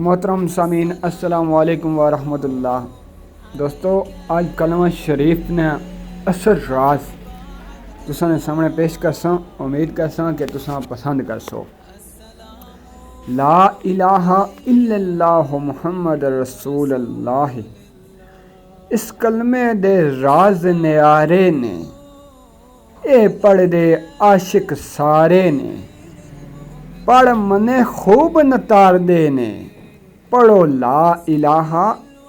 محترم سامعین السلام علیکم ورحمۃ اللہ۔ دوستو آج کلمہ شریف نے اثر راز تساں نے سامنے پیش کرساں، امید کرساں کہ تساں پسند کرسو۔ لا الہ الا اللہ محمد رسول اللہ، اس کلمے دے راز نیارے نے، اے پڑھ دے عاشق سارے نے، پڑھ منے خوب نتار دے نے، پڑھو لا الہ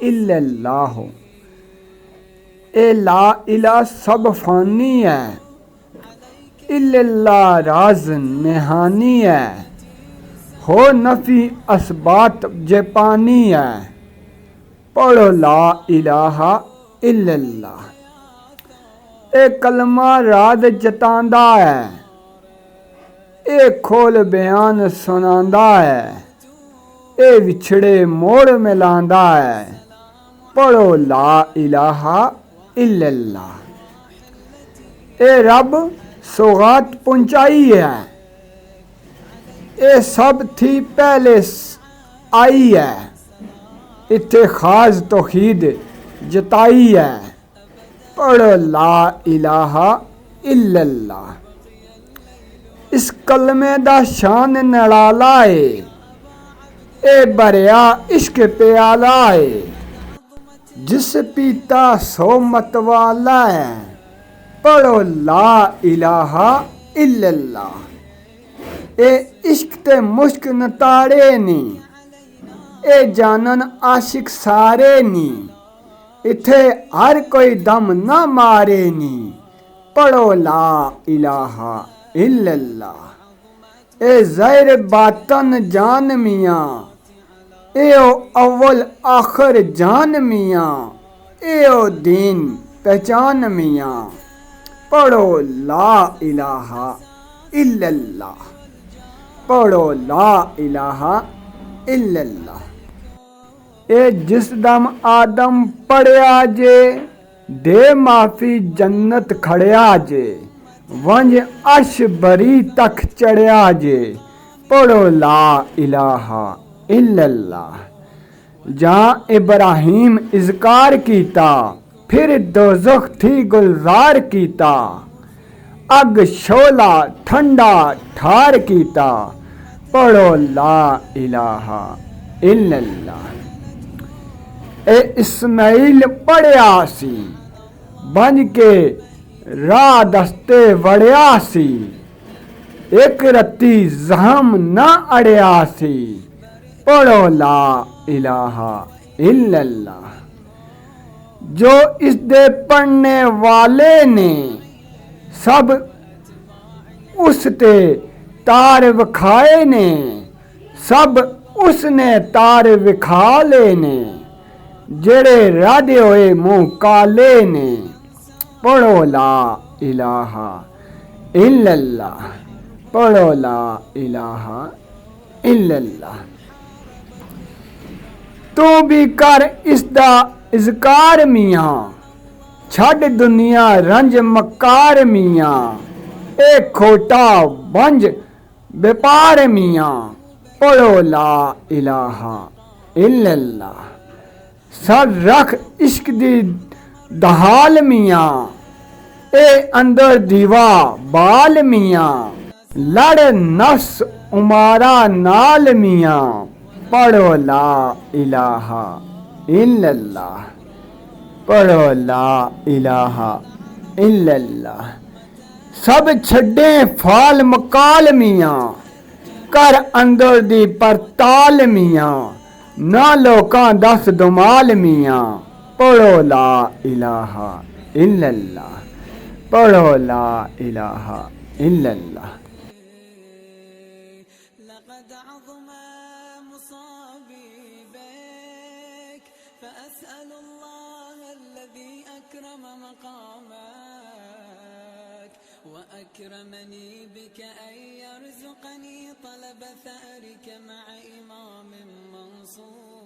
الا اللہ۔ اے لا الہ سب فانی ہے، الا اللہ راز نہانی ہے، ہو نفی اسبات جپانی ہے، پڑھو لا الہ الا اللہ۔ اے کلمہ راز جتاندا ہے، اے کھول بیان سناندا ہے، اے وچھڑے موڑ ملاندا ہے، پڑھو لا الہ الا اللہ۔ اے رب سوغات پہنچائی ہے، اے سب تھی پہلے آئی ہے، اتھے خاص توحید جتائی ہے، پڑھو لا الہ الا اللہ۔ اس کلمے دا شان نرالا ہے، اے بریا عشق پیالہ ہے، جس پیتا سو متوالا ہے، پڑھو لا الہ الا اللہ۔ اے عشق تے مشک نتارے نی، اے جانن عاشق سارے نی، اتھے ہر کوئی دم نہ مارے نی، پڑھو لا الہ الا اللہ۔ اے ظاہر باطن جان میاں، اے او اول آخر جان میاں، اے او دین پہچان میاں، پڑھو لا الہ الا اللہ، پڑھو لا الہ الا اللہ۔ اے جس دم آدم پڑھیا جے، دے معافی جنت کھڑیا جے، ونج عرش بری تک چڑھیا جے، پڑھو لا الہ الا اللہ۔ جہاں ابراہیم اذکار کیتا، پھر دوزخ تھی گلزار کیتا، اگ شعلہ ٹھنڈا ٹھار کیتا، پڑھو لا الہ الا اللہ۔ اے اسماعیل پڑھیا سی، بن کے راہ دستے وڑیا سی، ایک رتی زہم نہ اڑیا سی، پڑھو لا الہ الا اللہ۔ جو اس دے پڑھنے والے نے، سب اس تے تار وکھائے نے، سب اس نے تار وکھا لے نے، جڑے رادے ہوئے منہ کالے نے، پڑھو لا الہ الا اللہ، پڑھو لا الہ الا اللہ۔ تو بھی کر اس دا اذکار میاں، چھڈ دنیا رنج مکار میاں، اے کھوٹا بنج بیپار میاں، پڑھو لا الہ الا اللہ۔ سر رکھ عشق دی دہال میاں، اے اندر دیوا بال میاں، لڑ نفس امارا نال میاں، پڑھو لا الہ الا اللہ، پڑھو لا الہ الا اللہ۔ سب چھڈیں فال مکال میاں، کر اندر دی پرتال میاں، نہ لوکاں دس دمال میاں، پڑھو لا الہ الا اللہ، پڑھو لا الہ الا اللہ۔ لقد عظم مصابي بك، فأسأل الله الذي أكرم مقامك وأكرمني بك أن يرزقني طلب ثأرك مع إمام منصور.